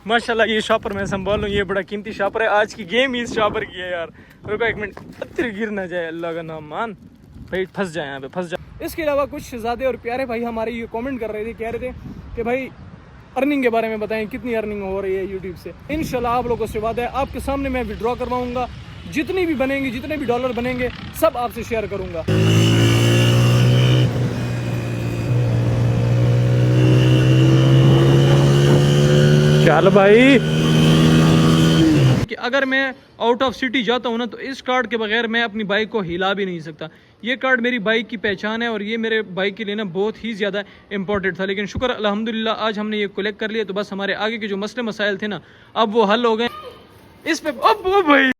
माशाल्लाह ये शॉपर मैं संभाल लूँ, ये बड़ा कीमती शॉपर है। आज की गेम ही इस शॉपर की है यार। रुको एक मिनट, पत्थर गिर ना जाए, अल्लाह का नाम मान भाई, फंस जाए यहाँ पे, फंस जाए। इसके अलावा कुछ शहजादे और प्यारे भाई हमारे ये कमेंट कर रहे थे, कह रहे थे कि भाई अर्निंग के बारे में बताएं, कितनी अर्निंग हो रही है यूट्यूब से। इंशाल्लाह आप लोगों से वादा है, आपके सामने मैं विड्रॉ करवाऊंगा, जितनी भी बनेंगी, जितने भी डॉलर बनेंगे सब आपसे शेयर करूंगा। चल भाई, कि अगर मैं आउट ऑफ सिटी जाता हूँ ना, तो इस कार्ड के बगैर मैं अपनी बाइक को हिला भी नहीं सकता। ये कार्ड मेरी बाइक की पहचान है और ये मेरे बाइक के लिए ना बहुत ही ज़्यादा इंपॉर्टेंट था। लेकिन शुक्र अल्हम्दुलिल्लाह आज हमने ये कलेक्ट कर लिया, तो बस हमारे आगे के जो मसले मसाइल थे ना, अब वो हल हो गए। इस पे अब भाई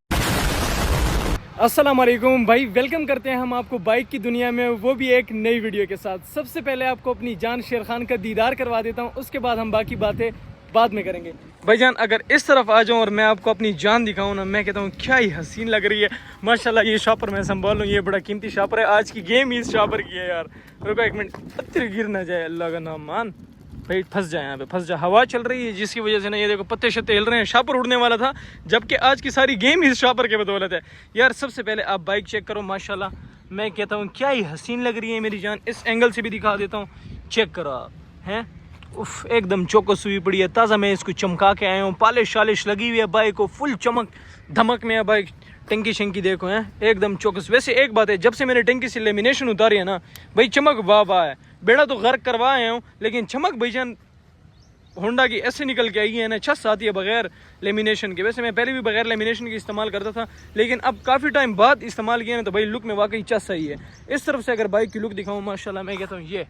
अस्सलाम वालेकुम भाई, वेलकम करते हैं हम आपको बाइक की दुनिया में, वो भी एक नई वीडियो के साथ। सबसे पहले आपको अपनी जान शेर खान का दीदार करवा देता हूँ, उसके बाद हम बाकी बातें बाद में करेंगे। भाईजान अगर इस तरफ आ जाऊँ और मैं आपको अपनी जान दिखाऊँ ना, मैं कहता हूँ क्या ही हसीन लग रही है। माशाल्लाह ये शॉपर मैं संभाल लूँ, ये बड़ा कीमती शॉपर है। आज की गेम ही इस शॉपर की है यार। रुको एक मिनट, पत्थर गिर ना जाए, अल्लाह का नाम मान भाई, फंस जाए यहाँ पे, फंस जाए। हवा चल रही है जिसकी वजह से ना ये देखो पत्ते शत्ते हिल रहे हैं। शॉपर उड़ने वाला था, जबकि आज की सारी गेम ही इस शॉपर के बदौलत है यार। सबसे पहले आप बाइक चेक करो, माशाल्लाह मैं कहता हूँ क्या ही हसीन लग रही है मेरी जान। इस एंगल से भी दिखा देता हूँ, चेक करो आप, हैं उफ, एकदम चौकस हुई पड़ी है, ताज़ा। मैं इसको चमका के आया हूँ, पॉलिश शालिश लगी हुई है बाइक को, फुल चमक धमक में है बाइक। टंकी शंकी देखो हैं, एकदम चौकस। वैसे एक बात है, जब से मैंने टंकी से लेमिनेशन उतारी है ना भाई, चमक वाह वाह है। बेड़ा तो गर्क करवा आया हूँ, लेकिन चमक भाईजान होंडा की ऐसे निकल के आई है ना, छस आती है बगैर लेमिनेशन के। वैसे मैं पहले भी बगैर लेमिनेशन की इस्तेमाल करता था, लेकिन अब काफ़ी टाइम बाद इस्तेमाल किया ना, तो भाई लुक में वाकई छस आई है। इस तरफ से अगर बाइक की लुक दिखाऊँ, माशाल्लाह मैं कहता हूँ ये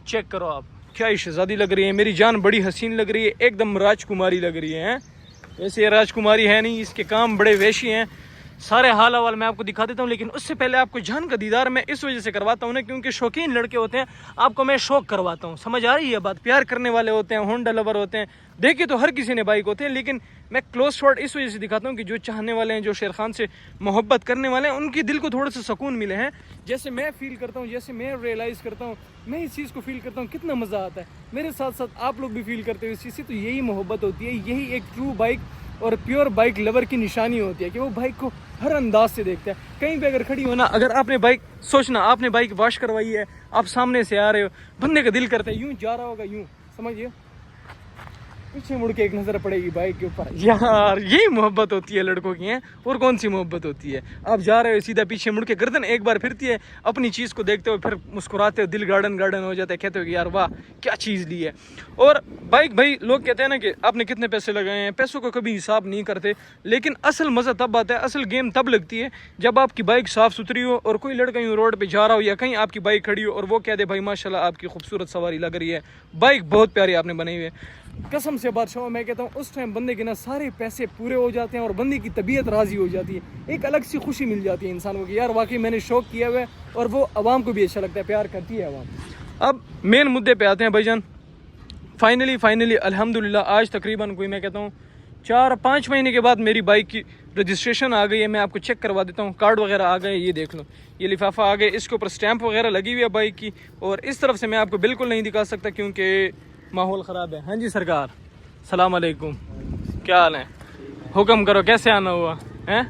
चेक करो आप, क्या ही शहजादी लग रही है मेरी जान, बड़ी हसीन लग रही है, एकदम राजकुमारी लग रही है। वैसे ये राजकुमारी है नहीं, इसके काम बड़े वैशी हैं। सारे हाल हवाल मैं आपको दिखा देता हूँ, लेकिन उससे पहले आपको जान का दीदार मैं इस वजह से करवाता हूँ ना, क्योंकि शौकीन लड़के होते हैं, आपको मैं शौक करवाता हूँ। समझ आ रही है बात? प्यार करने वाले होते हैं, होंडा लवर होते हैं, देखिए तो हर किसी ने बाइक होते हैं, लेकिन मैं क्लोज शॉट इस वजह से दिखाता हूँ कि जो चाहने वाले हैं, जो शेर खान से मोहब्बत करने वाले हैं, उनके दिल को थोड़ा सा सुकून मिले हैं। जैसे मैं फील करता हूँ, जैसे मैं रियलाइज़ करता हूँ, मैं इस चीज़ को फील करता हूँ, कितना मज़ा आता है। मेरे साथ साथ आप लोग भी फील करते हो इस चीज़ से, तो यही मोहब्बत होती है, यही एक ट्रू बाइक और प्योर बाइक लवर की निशानी होती है कि वो बाइक को हर अंदाज से देखता है। कहीं पे अगर खड़ी हो ना, अगर आपने बाइक, सोचना आपने बाइक वॉश करवाई है, आप सामने से आ रहे हो, बंदे का दिल करता है यूं जा रहा होगा, यूं समझिए, पीछे मुड़ के एक नज़र पड़ेगी बाइक के ऊपर। यार यही मोहब्बत होती है लड़कों की, है और कौन सी मोहब्बत होती है। आप जा रहे हो, सीधा पीछे मुड़ के गर्दन एक बार फिरती है, अपनी चीज़ को देखते हो, फिर मुस्कुराते हो, दिल गार्डन गार्डन हो जाता है, कहते हो कि यार वाह क्या चीज़ ली है। और बाइक भाई, लोग कहते हैं ना कि आपने कितने पैसे लगाए हैं, पैसों को कभी हिसाब नहीं करते, लेकिन असल मज़ा तब आता है, असल गेम तब लगती है जब आपकी बाइक साफ़ सुथरी हो और कोई लड़का यूँ रोड पर जा रहा हो या कहीं आपकी बाइक खड़ी हो और वो कह दे भाई माशाल्लाह आपकी खूबसूरत सवारी लग रही है, बाइक बहुत प्यारी आपने बनाई हुई है। कसम से बादशाह मैं कहता हूँ, उस टाइम बंदे के ना सारे पैसे पूरे हो जाते हैं और बंदे की तबीयत राज़ी हो जाती है। एक अलग सी खुशी मिल जाती है इंसान को कि यार वाकई मैंने शौक किया हुआ है, और वो आवाम को भी अच्छा लगता है, प्यार करती है आवाम। अब मेन मुद्दे पे आते हैं भाईजान। फाइनली अल्हम्दुलिल्लाह आज तकरीबन कोई मैं कहता हूँ 4-5 महीने के बाद मेरी बाइक की रजिस्ट्रेशन आ गई है। मैं आपको चेक करवा देता हूँ, कार्ड वगैरह आ गए, ये देख लो, ये लिफाफा आ गए, इसके ऊपर स्टैंप वगैरह लगी हुई है बाइक की। और इस तरफ से मैं आपको बिल्कुल नहीं दिखा सकता क्योंकि माहौल ख़राब है। हाँ जी सरकार, सलाम अलैकुम, क्या हाल है? हुक्म करो, कैसे आना हुआ है?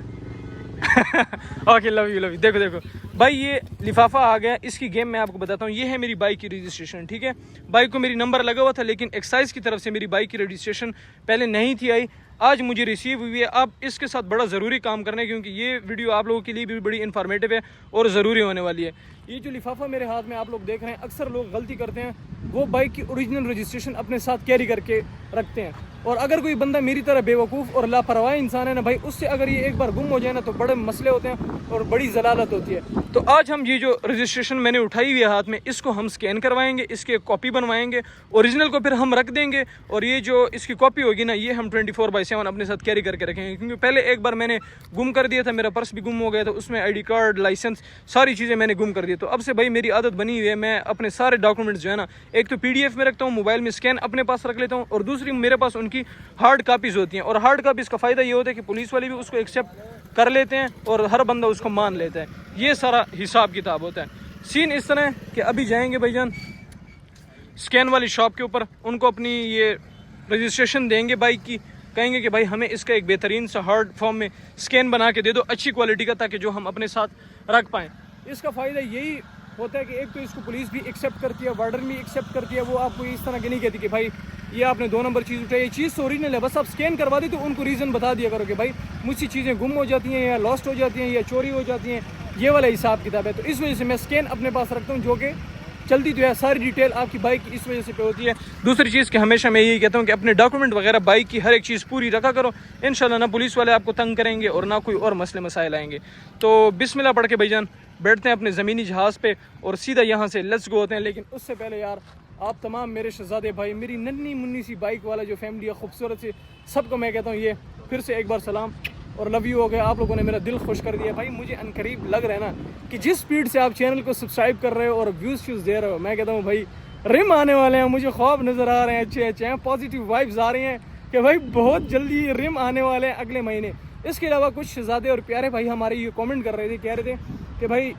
Okay, love you. देखो देखो भाई, ये लिफाफा आ गया, इसकी गेम मैं आपको बताता हूँ। ये है मेरी बाइक की रजिस्ट्रेशन, ठीक है। बाइक को मेरी नंबर लगा हुआ था, लेकिन एक्साइज की तरफ से मेरी बाइक की रजिस्ट्रेशन पहले नहीं थी आई, आज मुझे रिसीव हुई है। अब इसके साथ बड़ा ज़रूरी काम करना है, क्योंकि ये वीडियो आप लोगों के लिए भी बड़ी इन्फॉर्मेटिव है और ज़रूरी होने वाली है। ये जो लिफाफा मेरे हाथ में आप लोग देख रहे हैं, अक्सर लोग गलती करते हैं, वो बाइक की ओरिजिनल रजिस्ट्रेशन अपने साथ कैरी करके रखते हैं। और अगर कोई बंदा मेरी तरह बेवकूफ़ और लापरवाह इंसान है ना भाई, उससे अगर ये एक बार गुम हो जाए ना, तो बड़े मसले होते हैं और बड़ी जलालत होती है। तो आज हम ये जो रजिस्ट्रेशन मैंने उठाई हुई है हाथ में, इसको हम स्कैन करवाएंगे, इसके कॉपी बनवाएंगे, ओरिजिनल को फिर हम रख देंगे, और ये जो इसकी कॉपी होगी ना, ये हम 24/7 अपने साथ कैरी करके रखेंगे। क्योंकि पहले एक बार मैंने गुम कर दिया था, मेरा पर्स भी गुम हो गया था, उसमें ID कार्ड, लाइसेंस, सारी चीज़ें मैंने गुम कर दी। तो अब से भाई मेरी आदत बनी हुई है, मैं अपने सारे डॉक्यूमेंट्स जो है ना, एक तो PDF में रखता हूँ, मोबाइल में स्कैन अपने पास रख लेता हूँ, और दूसरी मेरे पास उनकी हार्ड कापीज़ होती हैं। और हार्ड कापीज़ का फ़ायदा ये होता है कि पुलिस वाले भी उसको एक्सेप्ट कर लेते हैं और हर बंदा उसको मान लेता है। ये सारा हिसाब किताब होता है। सीन इस तरह कि अभी जाएंगे भाईजान स्कैन वाली शॉप के ऊपर, उनको अपनी ये रजिस्ट्रेशन देंगे बाइक की, कहेंगे कि भाई हमें इसका एक बेहतरीन सा हार्ड फॉर्म में स्कैन बना के दे दो अच्छी क्वालिटी का, ताकि जो हम अपने साथ रख पाएँ। इसका फ़ायदा यही होता है कि एक तो इसको पुलिस भी एक्सेप्ट करती है, वार्डन भी एक्सेप्ट करती है। वो आपको इस तरह की नहीं कहती कि भाई ये आपने 2 नंबर चीज़ उठाई, ये चीज़ तो ओरिजिनल है, बस आप स्कैन करवा दी तो उनको रीज़न बता दिया करो कि भाई मुझसे चीज़ें गुम हो जाती हैं या लॉस्ट हो जाती हैं या चोरी हो जाती हैं, ये वाला हिसाब किताब है। तो इस वजह से मैं स्कैन अपने पास रखता हूँ, जो कि चलती तो है, सारी डिटेल आपकी बाइक की इस वजह से पे होती है। दूसरी चीज़ कि हमेशा मैं यही कहता हूँ कि अपने डॉक्यूमेंट वगैरह बाइक की हर एक चीज़ पूरी रखा करो, इंशाल्लाह ना पुलिस वाले आपको तंग करेंगे और ना कोई और मसले मसाइल आएंगे। तो बिस्मिल्लाह पढ़ के भाईजान बैठते हैं अपने ज़मीनी जहाज़ पे और सीधा यहाँ से लेट्स गो होते हैं। लेकिन उससे पहले यार आप तमाम मेरे शहजादे भाई, मेरी नन्ही मुन्नी सी बाइक वाला जो फैमिली है खूबसूरत सी, सबको मैं कहता हूँ ये फिर से एक बार सलाम और लव यू हो गया। आप लोगों ने मेरा दिल खुश कर दिया भाई। मुझे अनकरीब लग रहा है ना कि जिस स्पीड से आप चैनल को सब्सक्राइब कर रहे हो और व्यूज़ दे रहे हो, मैं कहता हूँ भाई रिम आने वाले हैं, मुझे ख्वाब नज़र आ रहे हैं अच्छे अच्छे हैं, पॉजिटिव वाइब्स आ रही हैं कि भाई बहुत जल्दी रिम आने वाले हैं अगले महीने। इसके अलावा कुछ शहजादे और प्यारे भाई हमारे ये कमेंट कर रहे थे, कह रहे थे कि भाई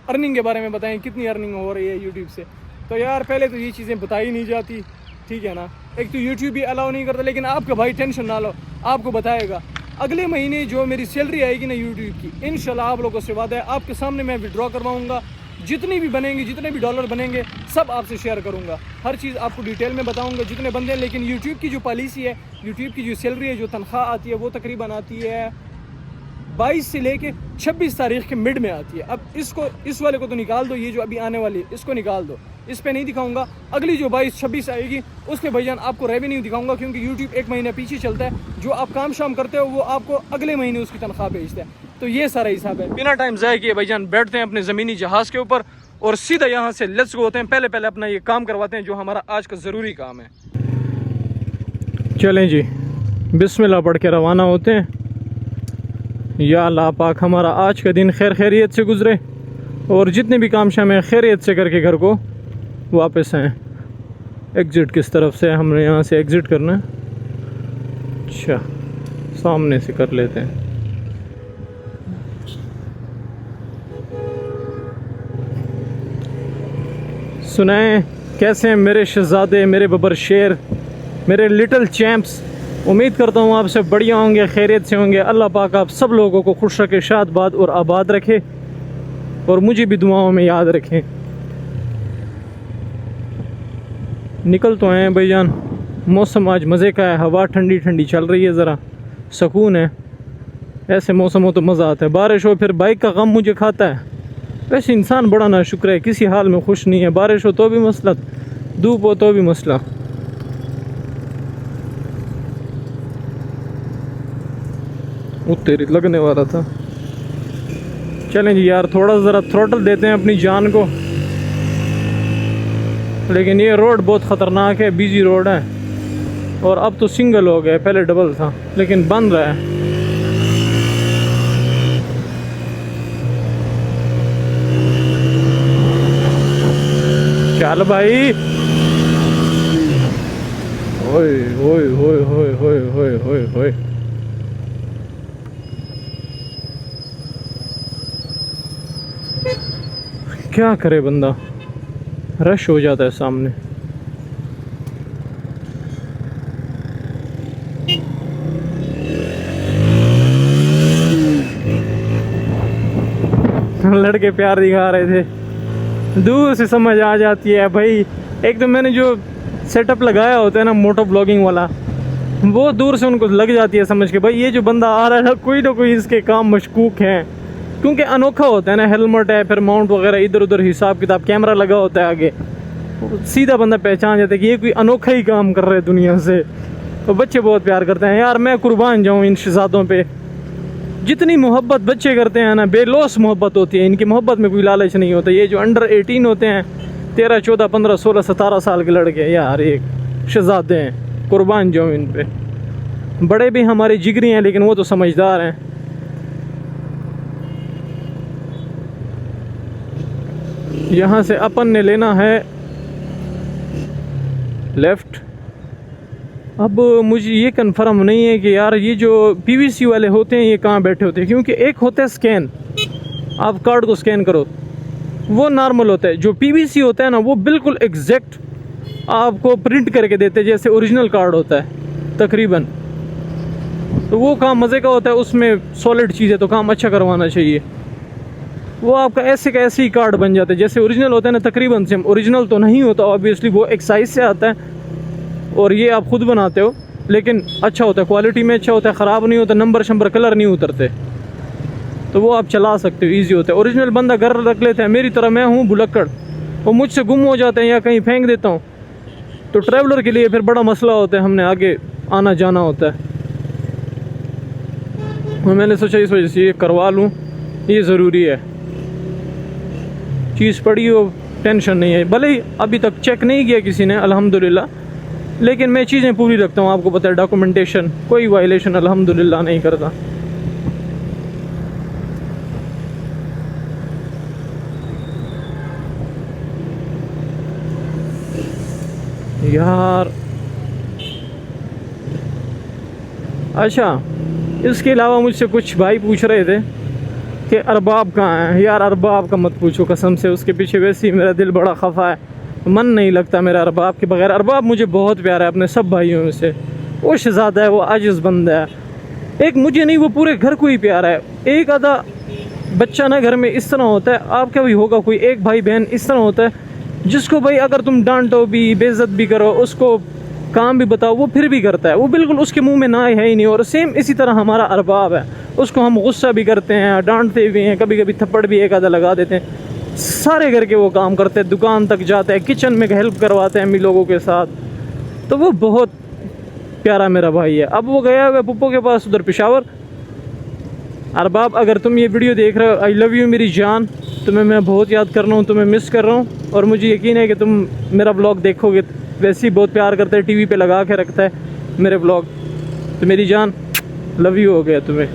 अर्निंग के बारे में बताएं, कितनी अर्निंग हो रही है यूट्यूब से। तो यार पहले तो ये चीज़ें बताई नहीं जाती, ठीक है ना, एक तो यूट्यूब भी अलाउ नहीं करता, लेकिन आपका भाई टेंशन ना लो, आपको बताएगा अगले महीने जो मेरी सैलरी आएगी ना यूट्यूब की, इंशाल्लाह आप लोगों से वादा है आपके सामने मैं विड्रॉ करवाऊंगा, जितनी भी बनेंगी, जितने भी डॉलर बनेंगे सब आपसे शेयर करूंगा, हर चीज़ आपको डिटेल में बताऊंगा जितने बंदे हैं। लेकिन यूट्यूब की जो पॉलिसी है, यूट्यूब की जो सैलरी है, जो तनख्वाह आती है, वो तकरीबन आती है 22 से लेके 26 तारीख के मिड में आती है। अब इसको, इस वाले को तो निकाल दो, ये जो अभी आने वाली है इसको निकाल दो, इस पे नहीं दिखाऊंगा। अगली जो 22-26 आएगी उस पर भाईजान आपको रेवेन्यू दिखाऊंगा, क्योंकि यूट्यूब एक महीना पीछे चलता है, जो आप काम शाम करते हो वो आपको अगले महीने उसकी तनख्वाह भेजता है। तो ये सारा हिसाब है। बिना टाइम ज़ाया किए भाईजान बैठते हैं अपने ज़मीनी जहाज़ के ऊपर और सीधा यहाँ से लेट्स गो होते हैं। पहले पहले अपना ये काम करवाते हैं जो हमारा आज का ज़रूरी काम है। चलें जी, बिस्मिल्लाह पढ़ के रवाना होते हैं। या अल्लाह पाक हमारा आज का दिन खैर खैरियत से गुजरे और जितने भी काम शाम है खैरियत से करके घर को वापस आएँ। एग्ज़िट किस तरफ से, हमने यहाँ से एग्ज़िट करना है। अच्छा, सामने से कर लेते हैं। सुनाएं कैसे हैं मेरे शहजादे, मेरे बबर शेर, मेरे लिटिल चैम्प्स। उम्मीद करता हूँ आप सब बढ़िया होंगे, खैरियत से होंगे। अल्लाह पाक आप सब लोगों को खुश रखे, शादबाद और आबाद रखे और मुझे भी दुआओं में याद रखें। निकल तो आए भाईजान, मौसम आज मज़े का है, हवा ठंडी ठंडी चल रही है, ज़रा सुकून है। ऐसे मौसम हो तो मज़ा आता है। बारिश हो फिर बाइक का गम मुझे खाता है। वैसे इंसान बड़ा नाशुक्र है, किसी हाल में खुश नहीं है। बारिश हो तो भी मसला, धूप हो तो भी मसला। तेरी लगने वाला था। चलें जी यार, थोड़ा ज़रा थ्रोटल देते हैं अपनी जान को। लेकिन ये रोड बहुत ख़तरनाक है, बिजी रोड है और अब तो सिंगल हो गया, पहले डबल था लेकिन बन रहा है। चल भाई, ओए ओए ओए ओए ओए ओए ओए ओए, क्या करे बंदा, रश हो जाता है सामने। लड़के प्यार दिखा रहे थे, दूर से समझ आ जाती है भाई। एक तो मैंने जो सेटअप लगाया होता है ना मोटो ब्लॉगिंग वाला, वो दूर से उनको लग जाती है समझ के भाई ये जो बंदा आ रहा है कोई ना कोई इसके काम मशकूक हैं, क्योंकि अनोखा होता है ना। हेलमेट है, फिर माउंट वगैरह इधर उधर हिसाब किताब, कैमरा लगा होता है आगे, सीधा बंदा पहचान जाता है कि ये कोई अनोखा ही काम कर रहे हैं दुनिया से। तो बच्चे बहुत प्यार करते हैं यार, मैं कुर्बान जाऊँ इन शहजादों पे। जितनी मोहब्बत बच्चे करते हैं ना, बेलौस मोहब्बत होती है इनकी, मोहब्बत में कोई लालच नहीं होता। ये जो अंडर 18 होते हैं, 13, 14, 15, 16, 17 साल के लड़के यार, एक शहजादे हैं, कुर्बान जाऊँ इन पे। बड़े भी हमारे जिगरी हैं लेकिन वो तो समझदार हैं। यहाँ से अपन ने लेना है लेफ़्ट। अब मुझे ये कंफर्म नहीं है कि यार ये जो पीवीसी वाले होते हैं ये कहाँ बैठे होते हैं, क्योंकि एक होता है स्कैन, आप कार्ड को स्कैन करो, वो नॉर्मल होता है। जो पीवीसी होता है ना वो बिल्कुल एग्जैक्ट आपको प्रिंट करके देते जैसे ओरिजिनल कार्ड होता है तकरीबन। तो वो काम मज़े का होता है, उसमें सॉलिड चीज़ है तो काम अच्छा करवाना चाहिए। वो आपका ऐसे का ऐसे ही कार्ड बन जाता है जैसे ओरिजिनल होता है ना, तकरीबन सेम। ओरिजिनल तो नहीं होता ऑब्वियसली, वो एक साइज़ से आता है और ये आप खुद बनाते हो, लेकिन अच्छा होता है, क्वालिटी में अच्छा होता है, ख़राब नहीं होता, नंबर शंबर कलर नहीं उतरते, तो वो आप चला सकते हो, ईजी होता है। ओरिजिनल बंदा घर रख लेते हैं, मेरी तरह मैं हूँ भुलक्कड़, वो मुझसे गुम हो जाते हैं या कहीं फेंक देता हूँ, तो ट्रैवलर के लिए फिर बड़ा मसला होता है, हमने आगे आना जाना होता है। और मैंने सोचा इस वजह से ये करवा लूँ, ये ज़रूरी है। चीज़ पड़ी हो, टेंशन नहीं है, भले ही अभी तक चेक नहीं किया किसी ने अल्हम्दुलिल्लाह, लेकिन मैं चीज़ें पूरी रखता हूँ। आपको पता है डॉक्यूमेंटेशन, कोई वायलेशन अल्हम्दुलिल्लाह नहीं करता। यार अच्छा, इसके अलावा मुझसे कुछ भाई पूछ रहे थे कि अरबाब कहाँ है। यार अरबाब का मत पूछो कसम से, उसके पीछे वैसे ही मेरा दिल बड़ा खफा है, मन नहीं लगता मेरा अरबाब के बगैर। अरबाब मुझे बहुत प्यारा है अपने सब भाइयों में से, वो शहज़ादा है, वो आजिज़ बंदा है, एक मुझे नहीं वो पूरे घर को ही प्यारा है। एक आधा बच्चा ना घर में इस तरह होता है, आपका भी होगा कोई एक भाई बहन इस तरह होता है जिसको भाई अगर तुम डांटो भी, बेइज्जत भी करो, उसको काम भी बताओ, वो फिर भी करता है, वो बिल्कुल उसके मुंह में ना है ही नहीं। और सेम इसी तरह हमारा अरबाब है, उसको हम गुस्सा भी करते हैं, डांटते भी हैं, कभी कभी थप्पड़ भी एक आधा लगा देते हैं, सारे घर के वो काम करते हैं, दुकान तक जाते हैं, किचन में हेल्प करवाते हैं अम्मी लोगों के साथ। तो वो बहुत प्यारा मेरा भाई है। अब वो गया हुआ पुप्पो के पास उधर पेशावर। अरबाब अगर तुम ये वीडियो देख रहे हो, आई लव यू मेरी जान, तुम्हें मैं बहुत याद कर रहा हूँ, तुम्हें मिस कर रहा हूँ, और मुझे यकीन है कि तुम मेरा ब्लॉग देखोगे। वैसे ही बहुत प्यार करता है, टीवी पे लगा के रखता है मेरे ब्लॉग, तो मेरी जान लव यू हो गया तुम्हें।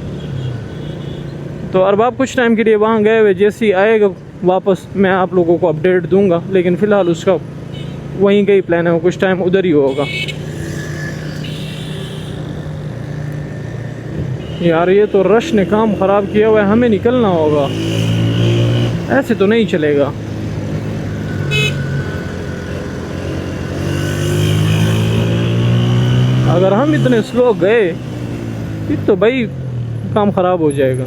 तो अरबाब कुछ टाइम के लिए वहाँ गए हुए, जैसे ही आएगा वापस मैं आप लोगों को अपडेट दूंगा, लेकिन फ़िलहाल उसका वहीं का ही प्लान है, वो कुछ टाइम उधर ही होगा। यार ये तो रश ने काम ख़राब किया हुआ है, हमें निकलना होगा, ऐसे तो नहीं चलेगा। अगर हम इतने स्लो गए फिर तो भाई काम ख़राब हो जाएगा।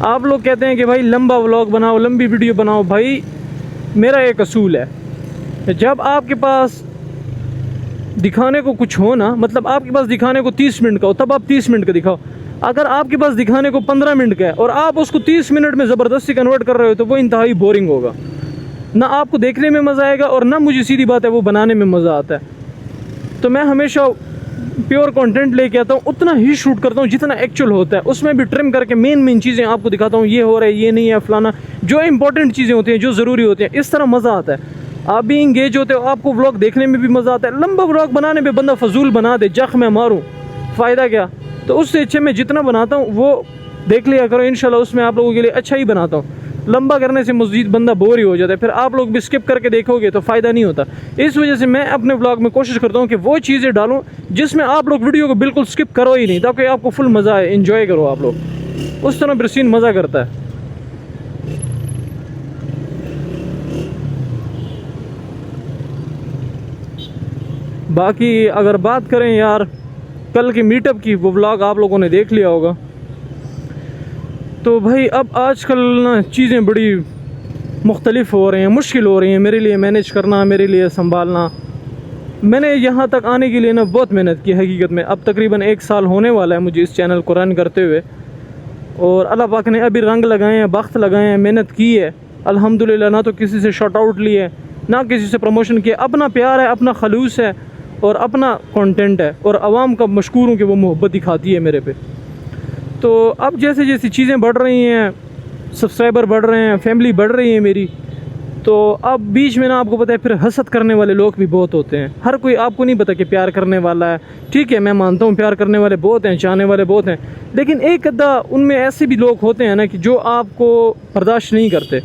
आप लोग कहते हैं कि भाई लंबा व्लॉग बनाओ, लंबी वीडियो बनाओ। भाई मेरा एक असूल है, जब आपके पास दिखाने को कुछ हो ना, मतलब आपके पास दिखाने को 30 मिनट का हो तब आप 30 मिनट का दिखाओ। अगर आपके पास दिखाने को 15 मिनट का है और आप उसको 30 मिनट में ज़बरदस्ती कन्वर्ट कर रहे हो, तो वो इंतहाई बोरिंग होगा, ना आपको देखने में मज़ा आएगा और ना मुझे सीधी बात है वो बनाने में मज़ा आता है। तो मैं हमेशा प्योर कंटेंट लेके आता हूँ, उतना ही शूट करता हूँ जितना एक्चुअल होता है, उसमें भी ट्रिम करके मेन चीज़ें आपको दिखाता हूँ, ये हो रहा है, ये नहीं है, फलाना, जो इंपॉर्टेंट चीज़ें होती हैं, जो ज़रूरी होती हैं। इस तरह मज़ा आता है, आप भी इंगेज होते हो, आपको व्लॉग देखने में भी मज़ा आता है। लंबा व्लॉग बनाने में बंदा फजूल बना दे, जख मैं मारूँ, फ़ायदा क्या? तो उससे अच्छे मैं जितना बनाता हूँ वो देख लिया करो, इंशाल्लाह उसमें आप लोगों के लिए अच्छा ही बनाता हूँ। लंबा करने से मज़ीद बंदा बोर ही हो जाता है, फिर आप लोग भी स्किप करके देखोगे तो फ़ायदा नहीं होता। इस वजह से मैं अपने व्लॉग में कोशिश करता हूँ कि वो चीज़ें डालूँ जिसमें आप लोग वीडियो को बिल्कुल स्किप करो ही नहीं, ताकि आपको फुल मज़ा आए, इन्जॉय करो आप लोग। उस तरह ब्रसीन मज़ा करता है। बाकी अगर बात करें यार कल की मीटअप की, वो व्लॉग आप लोगों ने देख लिया होगा। तो भाई अब आजकल ना चीज़ें बड़ी मुख्तलिफ हो रही हैं, मुश्किल हो रही हैं मेरे लिए मैनेज करना, मेरे लिए संभालना। मैंने यहाँ तक आने के लिए ना बहुत मेहनत की हकीकत में। अब तकरीबन 1 साल होने वाला है मुझे इस चैनल को रन करते हुए, और अल्लाह पाक ने अभी रंग लगाए हैं, वक्त लगाए हैं, मेहनत की है अल्हम्दुलिल्लाह। ना तो किसी से शॉट आउट लिए, ना किसी से प्रमोशन किया, अपना प्यार है, अपना खलूस है और अपना कंटेंट है, और आवाम का मशकूर हूँ कि वो मोहब्बत दिखाती है मेरे पे। तो अब जैसे जैसी चीज़ें बढ़ रही हैं, सब्सक्राइबर बढ़ रहे हैं, फैमिली बढ़ रही है मेरी, तो अब बीच में ना आपको पता है फिर हसद करने वाले लोग भी बहुत होते हैं। हर कोई आपको नहीं पता कि प्यार करने वाला है, ठीक है मैं मानता हूँ प्यार करने वाले बहुत हैं, चाहने वाले बहुत हैं, लेकिन एक अद्धा उनमें ऐसे भी लोग होते हैं ना कि जो आपको बर्दाश्त नहीं करते।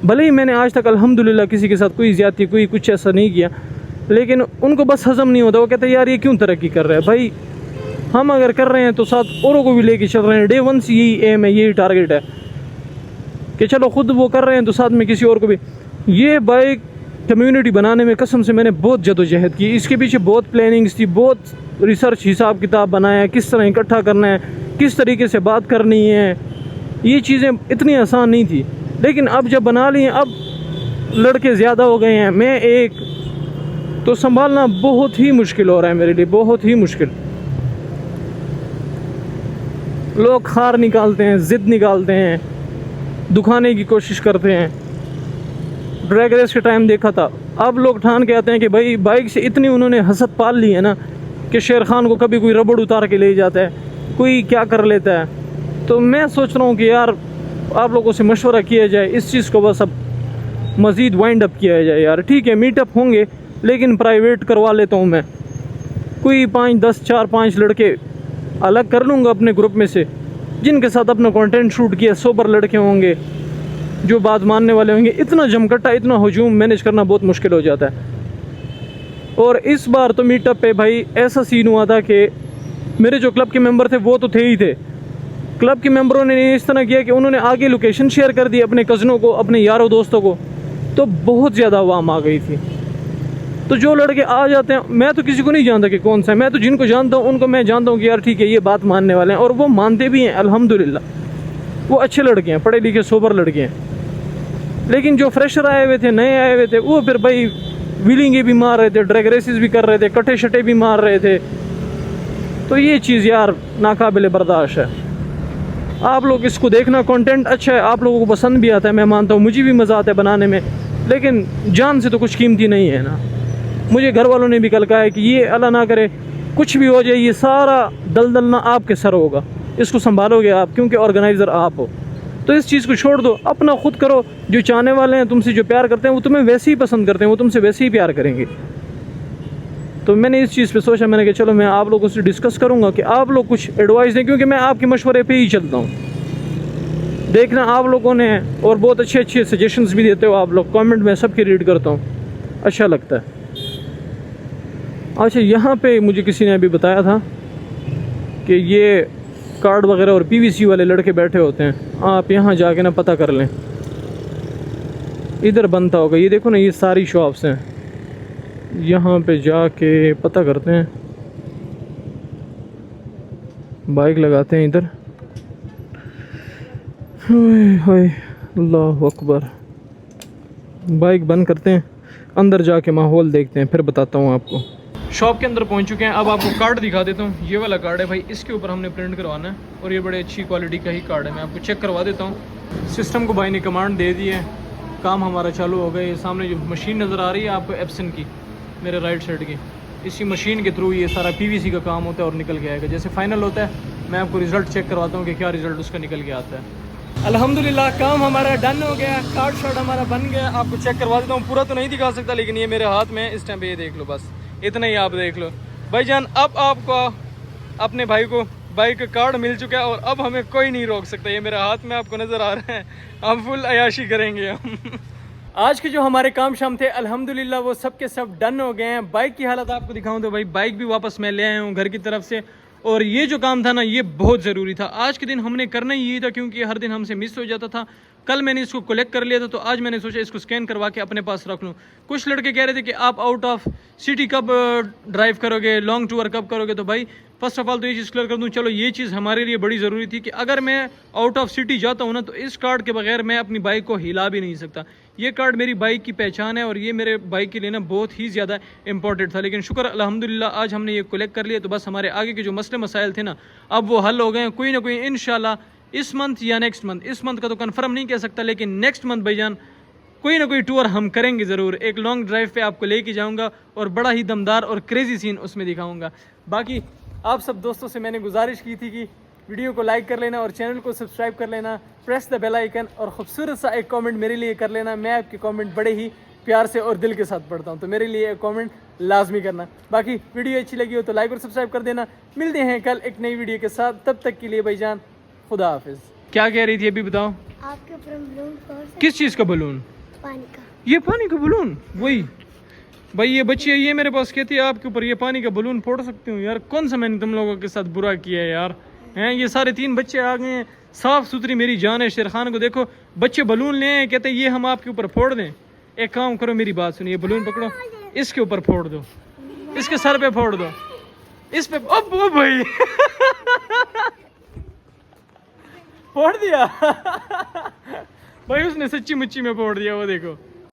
भले ही मैंने आज तक अल्हम्दुलिल्लाह किसी के साथ कोई ज़्यादती, कोई कुछ ऐसा नहीं किया, लेकिन उनको बस हज़म नहीं होता। वो कहते हैं यार ये क्यों तरक्की कर रहा है। भाई हम अगर कर रहे हैं तो साथ औरों को भी लेके चल रहे हैं। डे 1 से यही एम है, यही टारगेट है कि चलो खुद वो कर रहे हैं तो साथ में किसी और को भी। ये भाई कम्युनिटी बनाने में कसम से मैंने बहुत जदोजहद की, इसके पीछे बहुत प्लानिंग्स थी, बहुत रिसर्च हिसाब किताब बनाया, किस तरह इकट्ठा करना है, किस तरीके से बात करनी है, ये चीज़ें इतनी आसान नहीं थी। लेकिन अब जब बना ली हैं, अब लड़के ज़्यादा हो गए हैं, मैं एक, तो संभालना बहुत ही मुश्किल हो रहा है मेरे लिए, बहुत ही मुश्किल। लोग खार निकालते हैं, ज़िद निकालते हैं, दुखाने की कोशिश करते हैं। ड्रैग रेस के टाइम देखा था, अब लोग ठान के आते हैं कि भाई बाइक से इतनी उन्होंने हसद पाल ली है ना कि शेर खान को कभी कोई रबड़ उतार के ले जाता है, कोई क्या कर लेता है। तो मैं सोच रहा हूँ कि यार आप लोगों से मशवरा किया जाए, इस चीज़ को बस अब मज़ीद वाइंड अप किया जाए यार। ठीक है मीटअप होंगे लेकिन प्राइवेट करवा लेता हूँ मैं, कोई 5-10 4-5 लड़के अलग कर लूँगा अपने ग्रुप में से, जिनके साथ अपना कंटेंट शूट किया, सोबर लड़के होंगे जो बात मानने वाले होंगे। इतना जमकट्टा, इतना हजूम मैनेज करना बहुत मुश्किल हो जाता है। और इस बार तो मीटअप पे भाई ऐसा सीन हुआ था कि मेरे जो क्लब के मेंबर थे वो तो थे ही थे, क्लब के मेंबरों ने इस तरह किया कि उन्होंने आगे लोकेशन शेयर कर दी अपने कज़नों को, अपने यारों दोस्तों को, तो बहुत ज़्यादा आवाम आ गई थी। तो जो लड़के आ जाते हैं, मैं तो किसी को नहीं जानता कि कौन सा है, मैं तो जिनको जानता हूँ उनको मैं जानता हूँ कि यार ठीक है ये बात मानने वाले हैं, और वो मानते भी हैं अल्हम्दुलिल्लाह, वो अच्छे लड़के हैं, पढ़े लिखे सोबर लड़के हैं। लेकिन जो फ्रेशर आए हुए थे, नए आए हुए थे, वो फिर भाई व्हीलिंगे भी मार रहे थे, ड्रैग रेसेस भी कर रहे थे, कटे शटे भी मार रहे थे। तो ये चीज़ यार नाकाबिल बर्दाश्त है। आप लोग इसको देखना, कंटेंट अच्छा है, आप लोगों को पसंद भी आता है, मैं मानता हूँ, मुझे भी मज़ा आता है बनाने में, लेकिन जान से तो कुछ कीमती नहीं है ना। मुझे घर वालों ने भी कल कहा है कि ये अल्लाह ना करे कुछ भी हो जाए, ये सारा दलदल ना आपके सर होगा, इसको संभालोगे आप, क्योंकि ऑर्गेनाइज़र आप हो। तो इस चीज़ को छोड़ दो, अपना खुद करो। जो चाहने वाले हैं, तुमसे जो प्यार करते हैं, वो तुम्हें वैसे ही पसंद करते हैं, वो तुमसे वैसे ही प्यार करेंगे। तो मैंने इस चीज़ पे सोचा, मैंने कहा चलो मैं आप लोगों से डिस्कस करूँगा कि आप लोग कुछ एडवाइस दें, क्योंकि मैं आपके मशवरे पे ही चलता हूँ। देखना आप लोगों ने, और बहुत अच्छे अच्छे सजेशंस भी देते हो आप लोग, कमेंट में सबके रीड करता हूँ, अच्छा लगता है। अच्छा, यहाँ पे मुझे किसी ने अभी बताया था कि ये कार्ड वगैरह और पीवीसी वाले लड़के बैठे होते हैं, आप यहाँ जाके ना पता कर लें, इधर बनता होगा। ये देखो ना, ये सारी शॉप्स हैं, यहाँ पे जाके पता करते हैं, बाइक लगाते हैं इधर। हाय अल्लाह अकबर, बाइक बंद करते हैं, अंदर जाके माहौल देखते हैं, फिर बताता हूँ आपको। शॉप के अंदर पहुंच चुके हैं, अब आपको कार्ड दिखा देता हूँ। ये वाला कार्ड है भाई, इसके ऊपर हमने प्रिंट करवाना है, और ये बड़े अच्छी क्वालिटी का ही कार्ड है। मैं आपको चेक करवा देता हूँ। सिस्टम को भाई ने कमांड दे दी है, काम हमारा चालू हो गया। ये सामने जो मशीन नज़र आ रही है आपको एप्सन की, मेरे राइट साइड की, इसी मशीन के थ्रू ये सारा पीवीसी का काम होता है और निकल के आएगा। जैसे फाइनल होता है मैं आपको रिज़ल्ट चेक करवाता हूँ कि क्या रिज़ल्ट उसका निकल के आता है। अल्हम्दुलिल्लाह काम हमारा डन हो गया, कार्ड शॉट हमारा बन गया। आपको चेक करवा देता हूँ, पूरा तो नहीं दिखा सकता, लेकिन ये मेरे हाथ में इस टाइम पे, ये देख लो, बस इतना ही आप देख लो भाईजान। अब आपको अपने भाई को बाइक का कार्ड मिल चुका है, और अब हमें कोई नहीं रोक सकता। ये मेरे हाथ में आपको नज़र आ रहा है, हम फुल अयाशी करेंगे हम। आज के जो हमारे काम शाम थे अल्हम्दुलिल्लाह वो सब के सब डन हो गए हैं। बाइक की हालत आपको दिखाऊं तो भाई बाइक भी वापस मैं ले आया हूँ घर की तरफ से, और ये जो काम था ना ये बहुत ज़रूरी था। आज के दिन हमने करना ही यही था, क्योंकि हर दिन हमसे मिस हो जाता था। कल मैंने इसको कलेक्ट कर लिया था, तो आज मैंने सोचा इसको स्कैन करवा के अपने पास रख लूँ। कुछ लड़के कह रहे थे कि आप आउट ऑफ सिटी कब ड्राइव करोगे, लॉन्ग टूर कब करोगे, तो भाई फर्स्ट ऑफ ऑल तो ये चीज़ क्लियर कर दूँ। चलो ये चीज़ हमारे लिए बड़ी ज़रूरी थी कि अगर मैं आउट ऑफ सिटी जाता हूँ ना, तो इस कार्ड के बगैर मैं अपनी बाइक को हिला भी नहीं सकता। ये कार्ड मेरी बाइक की पहचान है, और ये मेरे बाइक के लिए ना बहुत ही ज़्यादा इंपॉर्टेंट था। लेकिन शुक्र अल्हम्दुलिल्लाह आज हमने ये कलेक्ट कर लिया, तो बस हमारे आगे के जो मसले मसाइल थे ना, अब वो हल हो गए हैं। कोई ना कोई इंशाल्लाह इस मंथ या नेक्स्ट मंथ, इस मंथ का तो कंफर्म नहीं कह सकता, लेकिन नेक्स्ट मंथ भाईजान कोई ना कोई टूर हम करेंगे ज़रूर। एक लॉन्ग ड्राइव पे आपको लेके जाऊंगा, और बड़ा ही दमदार और क्रेजी सीन उसमें दिखाऊंगा। बाकी आप सब दोस्तों से मैंने गुजारिश की थी कि वीडियो को लाइक कर लेना और चैनल को सब्सक्राइब कर लेना, प्रेस द बेल आइकन, और खूबसूरत सा एक कमेंट मेरे लिए कर लेना। मैं आपके कमेंट बड़े ही प्यार से और दिल के साथ पढ़ता हूँ, तो मेरे लिए एक कमेंट लाजमी करना। बाकी वीडियो अच्छी लगी हो तो लाइक और सब्सक्राइब कर देना। मिलते हैं कल एक नई वीडियो के साथ, तब तक के लिए भाईजान खुदा हाफिज़। क्या कह रही थी अभी बताओ? आपके ऊपर बलून, किस चीज़ का बलून? पानी का। ये पानी का बलून? वही भाई ये बच्ची है, ये मेरे पास कहती है आपके ऊपर ये पानी का बलून फोड़ सकती हूँ। यार कौन सा मैंने तुम लोगों के साथ बुरा किया है यार? हैं ये सारे 3 बच्चे आ गए हैं, साफ़ सुथरी मेरी जान है। शेर खान को देखो, बच्चे बलून ले आए, कहते हैं ये हम आपके ऊपर फोड़ दें। एक काम करो, मेरी बात सुनिए, बलून पकड़ो, इसके ऊपर फोड़ दो, इसके सर पे फोड़ दो, इस पे। अब वो भाई फोड़ दिया भाई, उसने सच्ची मुच्ची में फोड़ दिया, वो देखो।